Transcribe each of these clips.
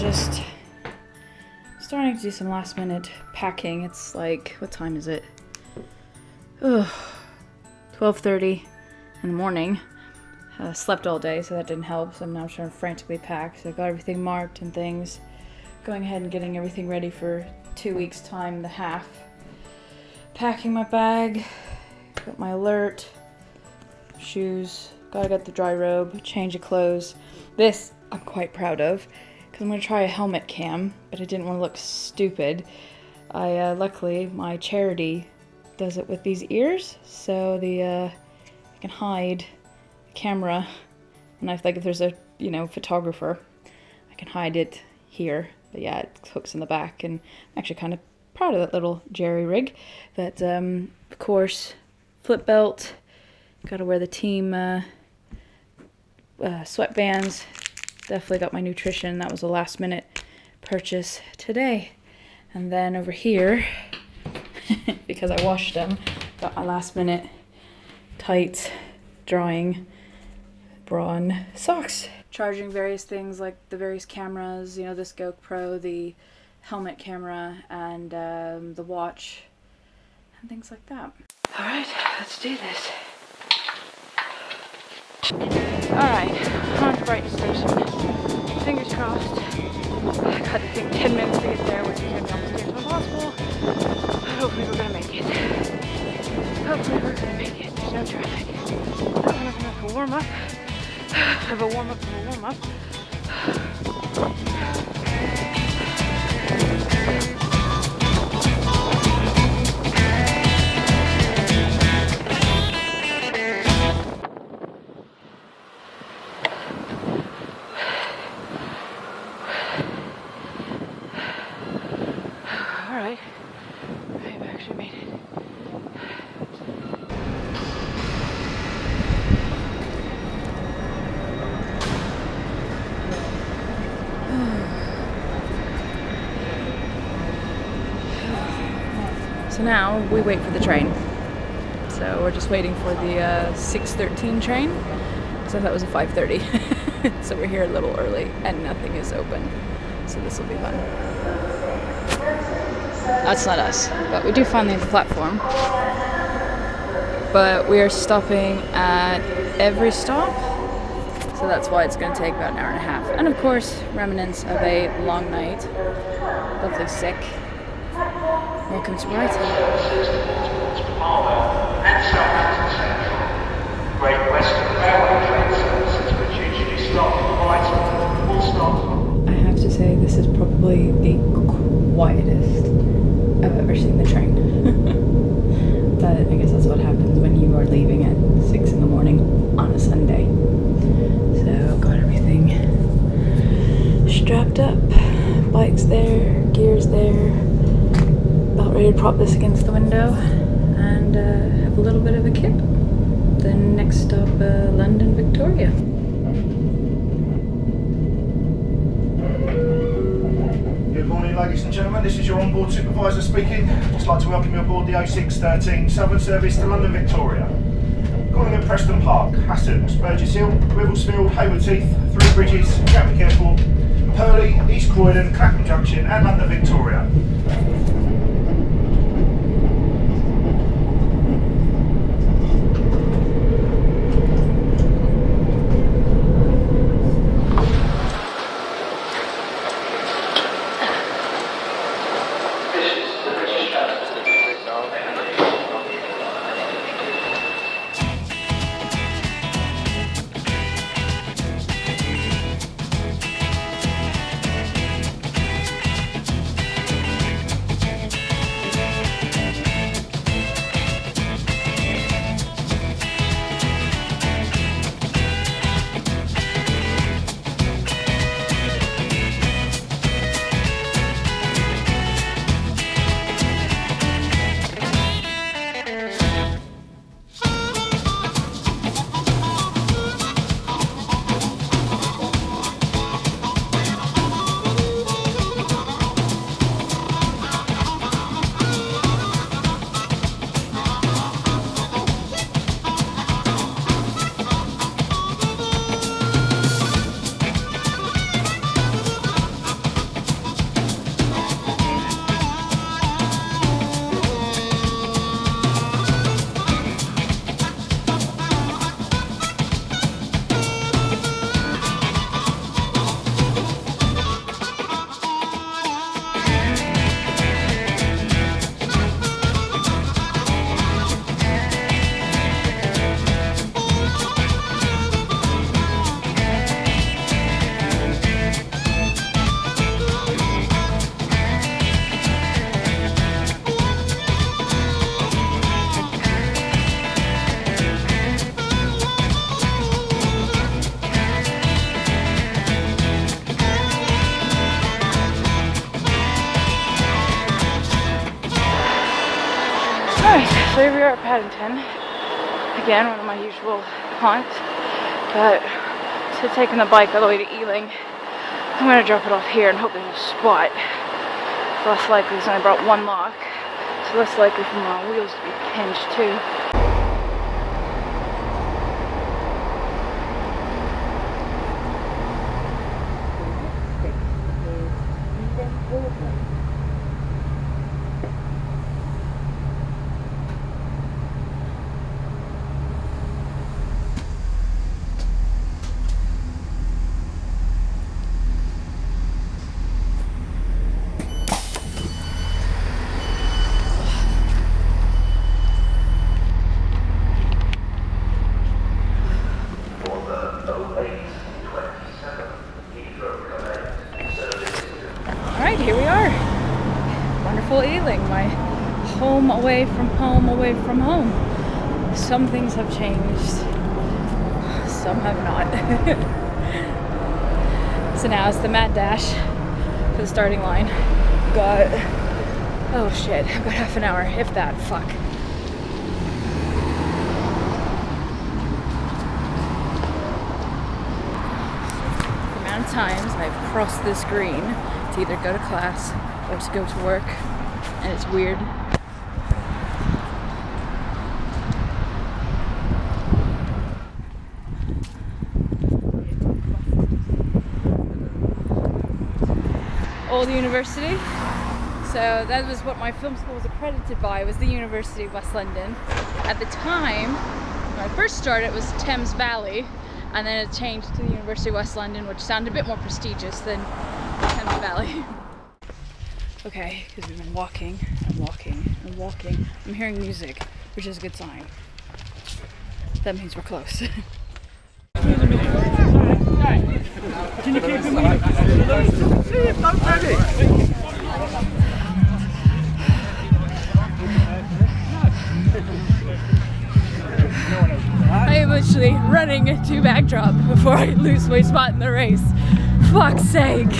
just starting to do some last minute packing. It's like, what time is it? Ugh, 12:30 in the morning. Slept all day, so that didn't help. So I'm now trying to frantically pack. So I got everything marked and things. Going ahead and getting everything ready for 2 weeks' time and a half. Packing my bag. Got my alert. Shoes. Gotta get the dry robe. Change of clothes. This I'm quite proud of, because I'm going to try a helmet cam, but I didn't want to look stupid. Luckily, my charity does it with these ears, so I can hide camera, and if there's a photographer, I can hide it here. But yeah, it hooks in the back, and I'm actually kind of proud of that little jerry rig. But of course, flip belt. Got to wear the team sweatbands. Definitely got my nutrition. That was a last minute purchase today. And then over here, because I washed them, got my last minute tights, drying bra and socks. Charging various things like the various cameras, this GoPro, the helmet camera, and the watch, and things like that. Alright, let's do this. Alright, on to Brighton Station. Fingers crossed. I got to take 10 minutes to get there, which is going to be almost near to impossible. But hopefully we're going to make it. Hopefully we're going to make it. There's no traffic. Not enough of a warm up. Of a warm up of a warm up. Alright. I've actually made it. So now we wait for the train. So we're just waiting for the 6:13 train, because I thought it was a 5:30. So we're here a little early and nothing is open. So this will be fun. That's not us, but we do finally have the platform. But we are stopping at every stop, so that's why it's going to take about an hour and a half. And of course, remnants of a long night. Lovely sick. Welcome to Brighton. Great Western Railway train services which usually stop at Brighton will stop. I have to say, this is probably the quietest I've ever seen the train. But I guess that's what happens when you are leaving at 6 in the morning on a Sunday. So got everything strapped up, bikes there, gears there. About ready to prop this against the window and have a little bit of a kip. Then next stop, London, Victoria. Good morning, ladies and gentlemen. This is your onboard supervisor speaking. I'd just like to welcome you aboard the 0613 Southern Service to London, Victoria. Calling at Preston Park, Hatton, Burgess Hill, Wivelsfield, Hayward Heath, Three Bridges, Gatwick Airport, Purley, East Croydon, Clapham Junction and London, Victoria. here we are at Paddington. Again, one of my usual haunts. But instead of taking the bike all the way to Ealing, I'm going to drop it off here and hope there's a spot. It's less likely, so I brought one lock. So less likely for my wheels to be pinched too. Alright, here we are. Wonderful Ealing, my home away from home, away from home. Some things have changed, some have not. So now it's the mad dash for the starting line. Got, oh shit, I've got half an hour, if that, fuck. Times I've crossed this green to either go to class or to go to work, and it's weird. Old university. So that was what my film school was accredited by, was the University of West London. At the time, when I first started, it was Thames Valley. And then it changed to the University of West London, which sounded a bit more prestigious than Thames Valley. Okay, because we've been walking and walking and walking. I'm hearing music, which is a good sign. That means we're close. Can you keep him I am literally running to backdrop before I lose my spot in the race. Fuck's sake.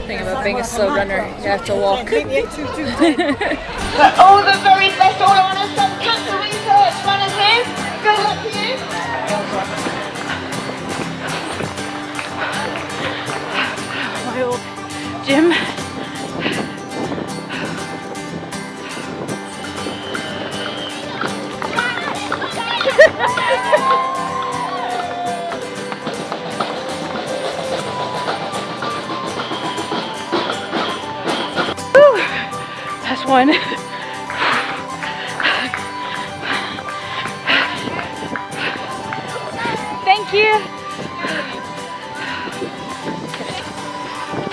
Thing about being a slow runner, you have to walk. All the very best all honours from cancer research runners here. Good luck to you. My old gym. That's one. Thank you.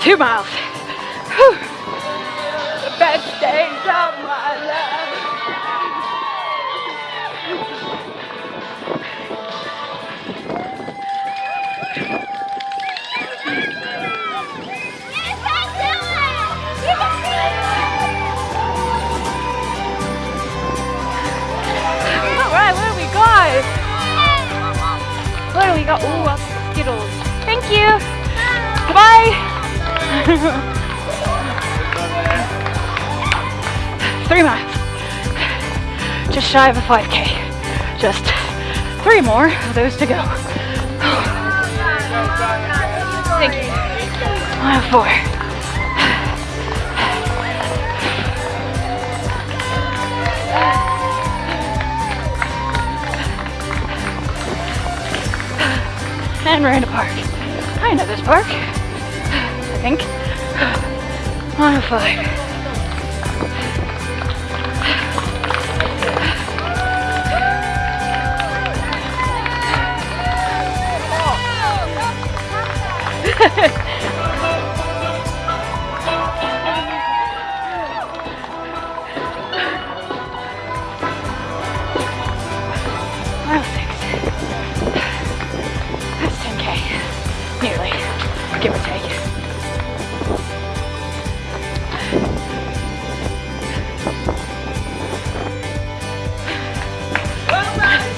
2 miles. Whew. The best days of my life. What do we got? Ooh, Skittles. Thank you. Goodbye. 3 miles. Just shy of a 5K. Just 3 more of those to go. Thank you. Mile 4. And we're in a park. I know this park. I think. Mile 5. Mile 6. That's 10K. Nearly. Give or take.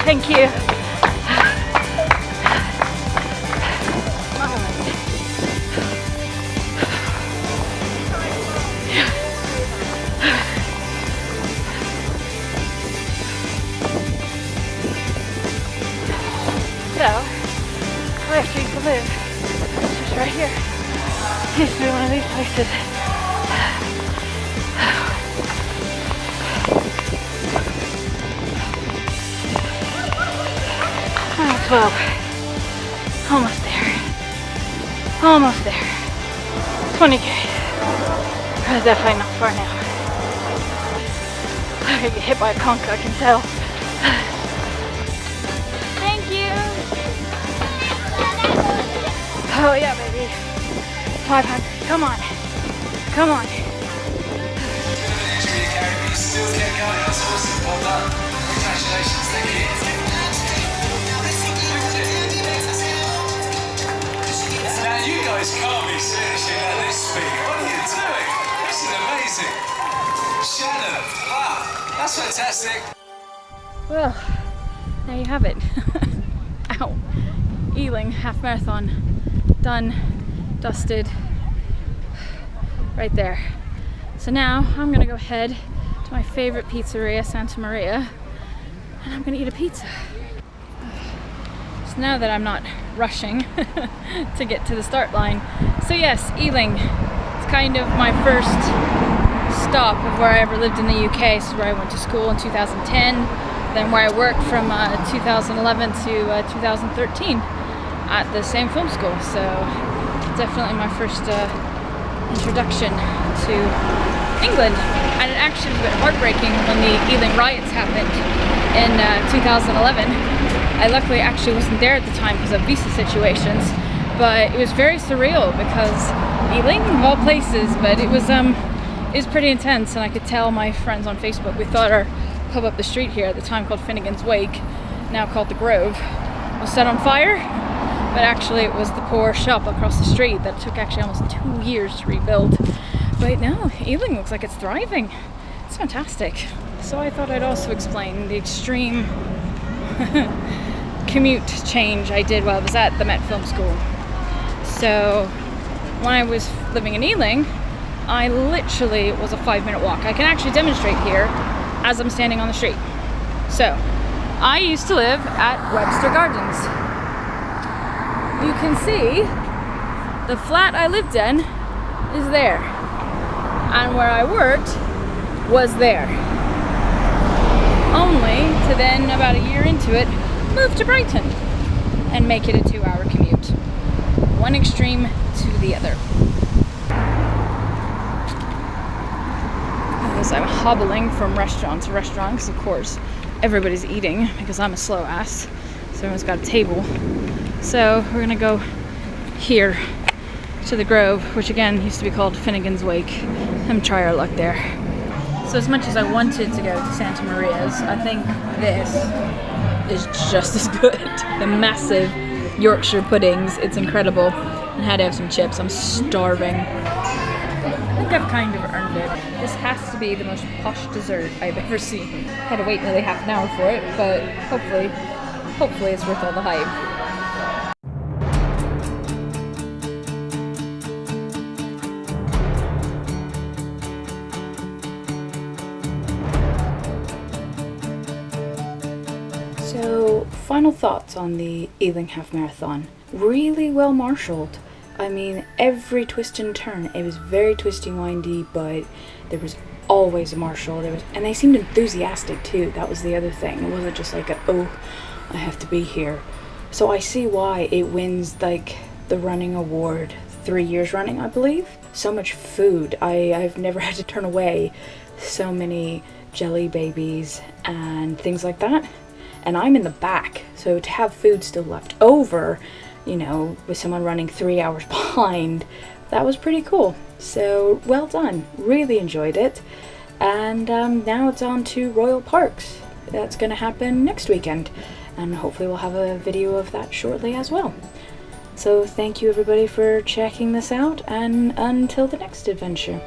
Thank you. live. It's just right here. It used to be one of these places. 12. Almost there. Almost there. 20k. Definitely not far now. I'm gonna get hit by a conch, I can tell. Thank you. Oh yeah, baby. 500. Come on. Come on. Still kept going. That's awesome. Well done. Congratulations. Thank you. Now you guys can't be finishing at this speed. What are you doing? This is amazing. Shannon, wow, that's fantastic. Well, there you have it. Ow. Ealing half marathon. Done. Dusted. Right there. So now I'm gonna go head to my favorite pizzeria, Santa Maria, and I'm gonna eat a pizza. So now that I'm not rushing to get to the start line. So yes, Ealing. It's kind of my first stop of where I ever lived in the UK. This is where I went to school in 2010, then where I worked from 2011 to 2013 at the same film school. So definitely my first introduction to England. And it actually was a bit heartbreaking when the Ealing riots happened in 2011. I luckily actually wasn't there at the time because of visa situations, but it was very surreal because Ealing, of all places, but it was pretty intense, and I could tell my friends on Facebook, we thought our pub up the street here at the time called Finnegan's Wake, now called The Grove, was set on fire, but actually it was the poor shop across the street that took actually almost 2 years to rebuild. But no, Ealing looks like it's thriving. It's fantastic. So I thought I'd also explain the extreme commute change I did while I was at the Met Film School. So when I was living in Ealing, I literally was a 5-minute walk. I can actually demonstrate here as I'm standing on the street. So I used to live at Webster Gardens. You can see the flat I lived in is there, and where I worked was there. Only to then, about a year into it, move to Brighton and make it a 2-hour commute. One extreme to the other. As I'm hobbling from restaurant to restaurant, because of course everybody's eating because I'm a slow ass, so everyone's got a table. So we're gonna go here to the Grove, which again used to be called Finnegan's Wake, and try our luck there. So as much as I wanted to go to Santa Maria's, I think this is just as good. The massive Yorkshire puddings, it's incredible. And had to have some chips, I'm starving. I think I've kind of earned it. This has to be the most posh dessert I've ever seen. Had to wait nearly half an hour for it, but hopefully it's worth all the hype. So, final thoughts on the Ealing Half Marathon. Really well marshaled. I mean, every twist and turn, it was very twisty, windy, but there was always a marshal. And they seemed enthusiastic too. That was the other thing. It wasn't just like, oh, I have to be here. So I see why it wins like the running award 3 years running, I believe. So much food. I've never had to turn away so many jelly babies and things like that. And I'm in the back, so to have food still left over, you know, with someone running 3 hours behind, that was pretty cool. So well done, really enjoyed it. And now it's on to Royal Parks. That's going to happen next weekend, and hopefully we'll have a video of that shortly as well. So thank you everybody for checking this out, and until the next adventure.